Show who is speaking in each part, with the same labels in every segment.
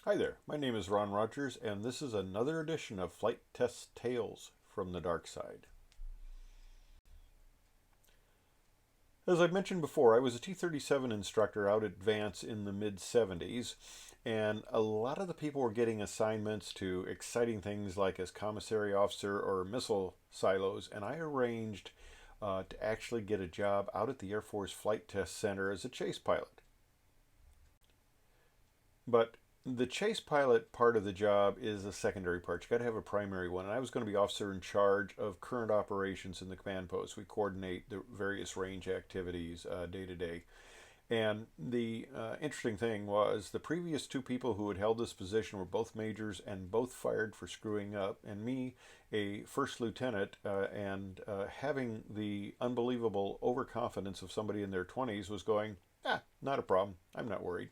Speaker 1: Hi there, my name is Ron Rogers, and this is another edition of Flight Test Tales from the Dark Side. As I mentioned before, I was a T-37 instructor out at Vance in the mid-70s, and a lot of the people were getting assignments to exciting things like as commissary officer or missile silos, and I arranged to actually get a job out at the Air Force Flight Test Center as a chase pilot. But the chase pilot part of the job is a secondary part. You got to have a primary one. And I was going to be officer in charge of current operations in the command post. We coordinate the various range activities day to day. And the interesting thing was the previous two people who had held this position were both majors and both fired for screwing up. And me, a first lieutenant, and having the unbelievable overconfidence of somebody in their 20s was going, not a problem. I'm not worried.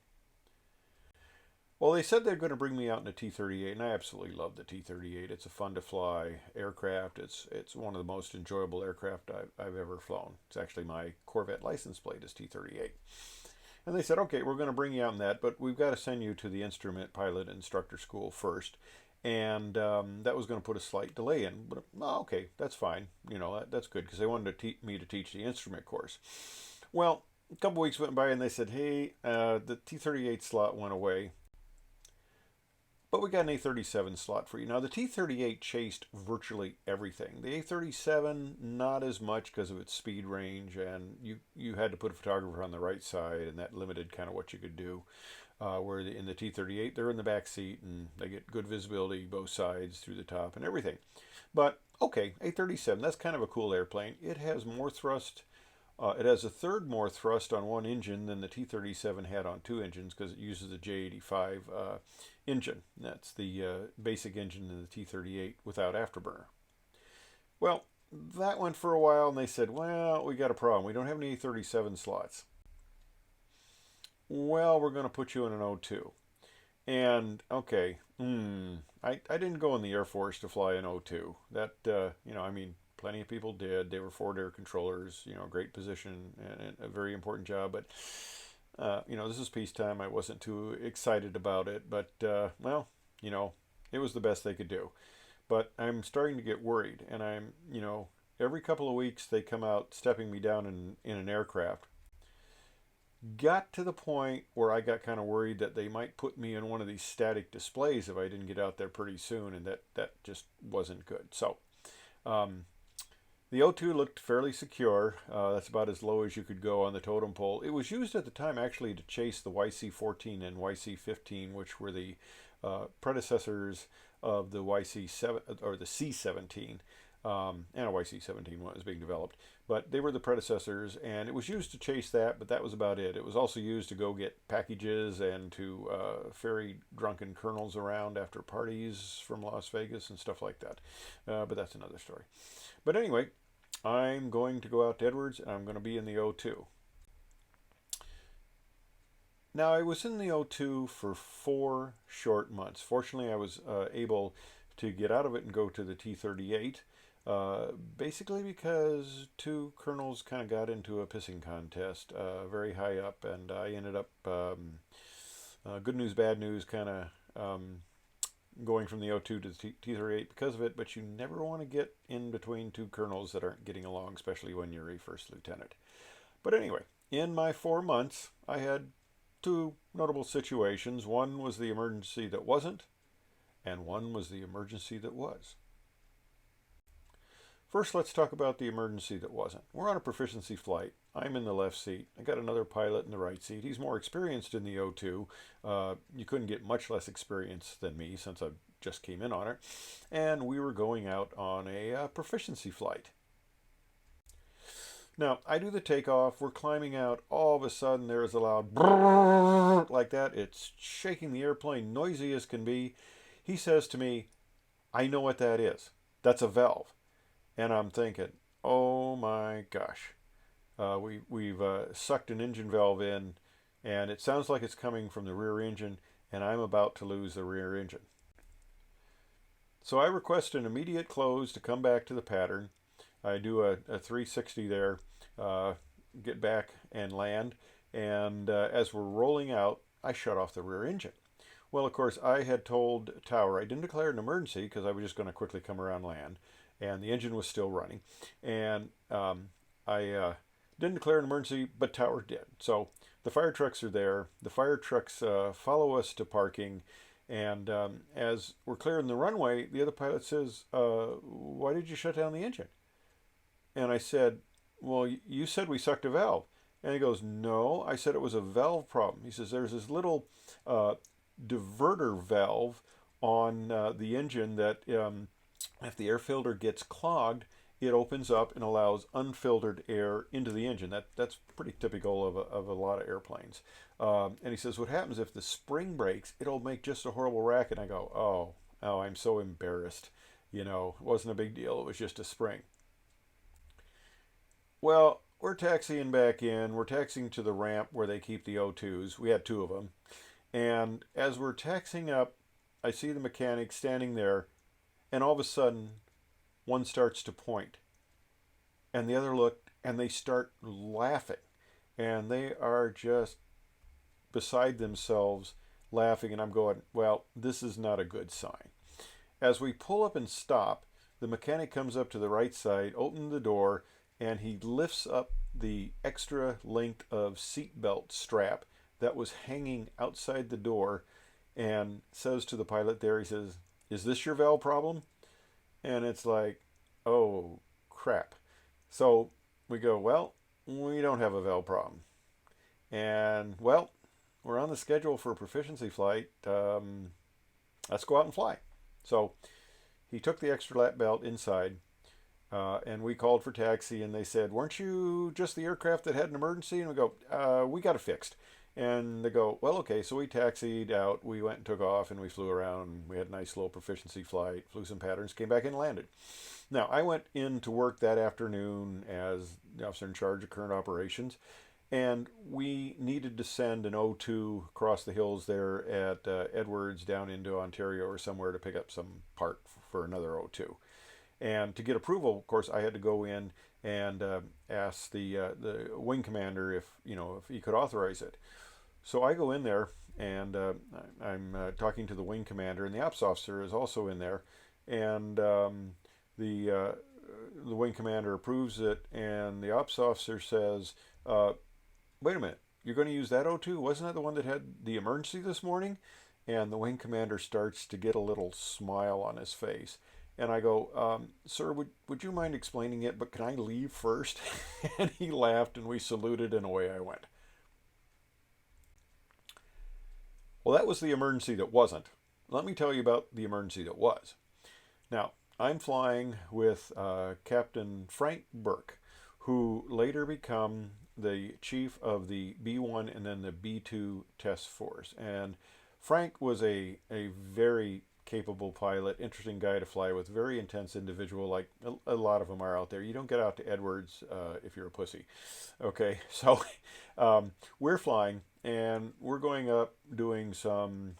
Speaker 1: Well, they said they're going to bring me out in a T-38, and I absolutely love the T-38. It's a fun-to-fly aircraft. It's one of the most enjoyable aircraft I've ever flown. It's actually my Corvette license plate is T-38. And they said, okay, we're going to bring you out in that, but we've got to send you to the instrument pilot instructor school first. And that was going to put a slight delay in. But, okay, that's fine. That's good, because they wanted me to teach the instrument course. Well, a couple weeks went by, and they said, hey, the T-38 slot went away. But we got an A-37 slot for you. Now, the T-38 chased virtually everything. The A-37, not as much because of its speed range, and you had to put a photographer on the right side, and that limited kind of what you could do. Where in the T-38, they're in the back seat, and they get good visibility both sides through the top and everything. But, okay, A-37, that's kind of a cool airplane. It has more thrust. It has a third more thrust on one engine than the T-37 had on two engines because it uses the J85 engine. That's the basic engine in the T-38 without afterburner. Well, that went for a while, and they said, well, we got a problem. We don't have any A-37 slots. Well, we're going to put you in an O2. And, okay, I didn't go in the Air Force to fly an O2. That, plenty of people did. They were forward air controllers, great position and a very important job. But, this is peacetime. I wasn't too excited about it. But, it was the best they could do. But I'm starting to get worried. And every couple of weeks they come out stepping me down in an aircraft. Got to the point where I got kind of worried that they might put me in one of these static displays if I didn't get out there pretty soon. And that just wasn't good. So, the O2 looked fairly secure. That's about as low as you could go on the totem pole. It was used at the time actually to chase the YC-14 and YC-15, which were the predecessors of the YC-7 or the C-17, and a YC-17 was being developed. But they were the predecessors, and it was used to chase that, but that was about it. It was also used to go get packages and to ferry drunken colonels around after parties from Las Vegas and stuff like that. But that's another story. But anyway, I'm going to go out to Edwards, and I'm going to be in the O2. Now, I was in the O2 for 4 short months. Fortunately, I was able to get out of it and go to the T-38, basically because 2 colonels kind of got into a pissing contest very high up, and I ended up, good news, bad news, kind of going from the O2 to the T-38 because of it, but you never want to get in between 2 colonels that aren't getting along, especially when you're a first lieutenant. But anyway, in my 4 months, I had 2 notable situations. One was the emergency that wasn't, and one was the emergency that was. First, let's talk about the emergency that wasn't. We're on a proficiency flight. I'm in the left seat. I got another pilot in the right seat. He's more experienced in the O2. You couldn't get much less experience than me since I just came in on it. And we were going out on a proficiency flight. Now, I do the takeoff. We're climbing out. All of a sudden, there is a loud brrrr like that. It's shaking the airplane, noisy as can be. He says to me, I know what that is. That's a valve. And I'm thinking, oh my gosh, we've sucked an engine valve in, and it sounds like it's coming from the rear engine, and I'm about to lose the rear engine. So I request an immediate close to come back to the pattern. I do a 360 there, get back and land, and as we're rolling out, I shut off the rear engine. Well, of course, I had told Tower I didn't declare an emergency because I was just going to quickly come around land, and the engine was still running, and I didn't declare an emergency, but Tower did. So the fire trucks are there. The fire trucks follow us to parking, and as we're clearing the runway, the other pilot says, "Why did you shut down the engine?" And I said, "Well, you said we sucked a valve." And he goes, "No, I said it was a valve problem." He says, "There's this little uh, diverter valve on the engine that if the air filter gets clogged, it opens up and allows unfiltered air into the engine. That's pretty typical of a lot of airplanes." And he says, "What happens if the spring breaks? It'll make just a horrible racket." And I go, "Oh, I'm so embarrassed. It wasn't a big deal. It was just a spring." Well, we're taxiing back in. We're taxiing to the ramp where they keep the O2s. We had two of them. And as we're taxiing up, I see the mechanic standing there, and all of a sudden, one starts to point, and the other look, and they start laughing. And they are just beside themselves laughing, and I'm going, well, this is not a good sign. As we pull up and stop, the mechanic comes up to the right side, opens the door, and he lifts up the extra length of seatbelt strap that was hanging outside the door and says to the pilot there, he says, "Is this your valve problem?" And it's like, oh, crap. So we go, well, we don't have a valve problem. And, well, we're on the schedule for a proficiency flight. Let's go out and fly. So he took the extra lap belt inside, and we called for taxi, and they said, "Weren't you just the aircraft that had an emergency?" And we go, "We got it fixed." And they go, "Well, okay." So we taxied out, we went and took off, and we flew around. We had a nice little proficiency flight, flew some patterns, came back and landed. Now, I went into work that afternoon as the officer in charge of current operations, and we needed to send an O2 across the hills there at Edwards down into Ontario or somewhere to pick up some part for another O2. And to get approval, of course, I had to go in and ask the wing commander if he could authorize it. So I go in there and I'm talking to the wing commander, and the ops officer is also in there, and the uh, the wing commander approves it, and the ops officer says, "Wait a minute, you're going to use that O2? Wasn't that the one that had the emergency this morning?" And the wing commander starts to get a little smile on his face. And I go, "Sir, would you mind explaining it, but can I leave first?" And he laughed, and we saluted, and away I went. Well, that was the emergency that wasn't. Let me tell you about the emergency that was. Now, I'm flying with Captain Frank Burke, who later became the chief of the B1 and then the B2 test force. And Frank was a very capable pilot, interesting guy to fly with, very intense individual, like a lot of them are out there. You don't get out to Edwards if you're a pussy. Okay, so we're flying, and we're going up doing some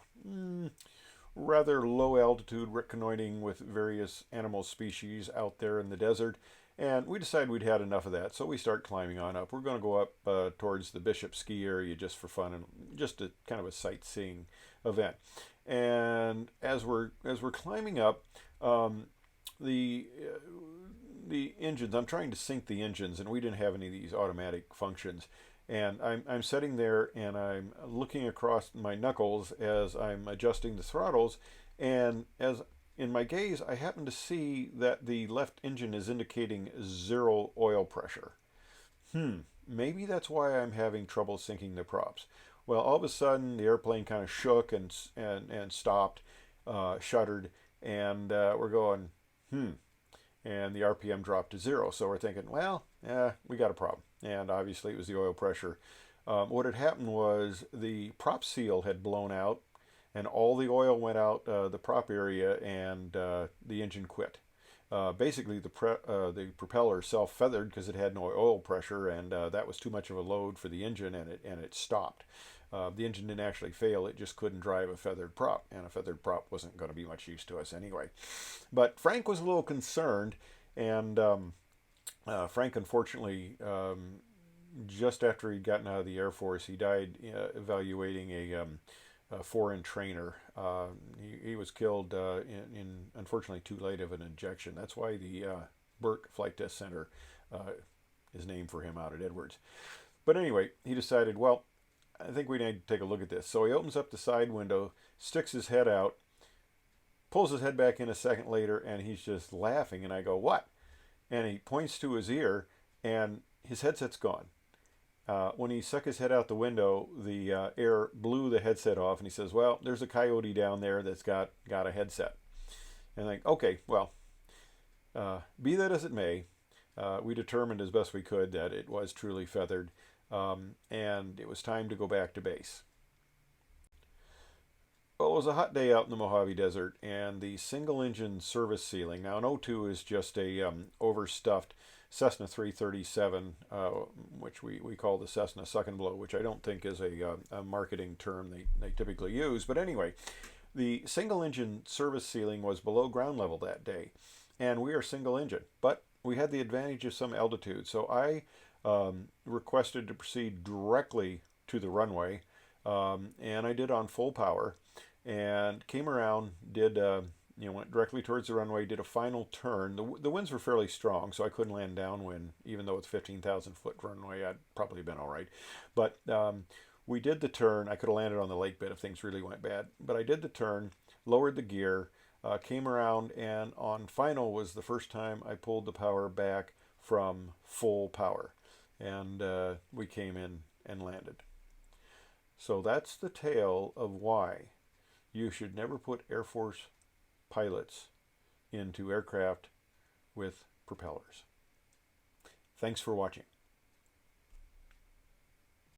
Speaker 1: rather low altitude reconnoitering with various animal species out there in the desert. And we decided we'd had enough of that, so we start climbing on up. We're going to go up towards the Bishop Ski area just for fun and just a kind of a sightseeing event. And as we're climbing up, the the engines. I'm trying to sync the engines, and we didn't have any of these automatic functions. And I'm sitting there and I'm looking across my knuckles as I'm adjusting the throttles, and as in my gaze, I happen to see that the left engine is indicating zero oil pressure. Maybe that's why I'm having trouble syncing the props. Well, all of a sudden, the airplane kind of shook and stopped, shuddered, and we're going, and the RPM dropped to zero. So we're thinking, well, we got a problem. And obviously, it was the oil pressure. What had happened was the prop seal had blown out, and all the oil went out the prop area, and the engine quit. Basically, the propeller self-feathered because it had no oil pressure, and that was too much of a load for the engine, and it stopped. The engine didn't actually fail; it just couldn't drive a feathered prop, and a feathered prop wasn't going to be much use to us anyway. But Frank was a little concerned, and Frank, unfortunately, just after he'd gotten out of the Air Force, he died evaluating a foreign trainer. He was killed in unfortunately too late of an injection. That's why the Burke Flight Test Center is named for him out at Edwards. But anyway, he decided, well, I think we need to take a look at this. So he opens up the side window, sticks his head out, pulls his head back in a second later, and he's just laughing. And I go, what? And he points to his ear, and his headset's gone. When he stuck his head out the window, the air blew the headset off, and he says, well, there's a coyote down there that's got a headset. And I'm like, okay, well, be that as it may, we determined as best we could that it was truly feathered, and it was time to go back to base. Well, it was a hot day out in the Mojave Desert, and the single-engine service ceiling. Now, an O2 is just a overstuffed Cessna 337, which we call the Cessna suck and blow, which I don't think is a marketing term they typically use. But anyway, the single-engine service ceiling was below ground level that day, and we are single-engine. But we had the advantage of some altitude, so I requested to proceed directly to the runway, and I did on full power. And came around, went directly towards the runway, did a final turn. The winds were fairly strong, so I couldn't land downwind, even though it's 15,000-foot runway. I'd probably been all right. But we did the turn. I could have landed on the lake bed if things really went bad. But I did the turn, lowered the gear, came around, and on final was the first time I pulled the power back from full power. And we came in and landed. So that's the tale of why you should never put Air Force pilots into aircraft with propellers. Thanks for watching.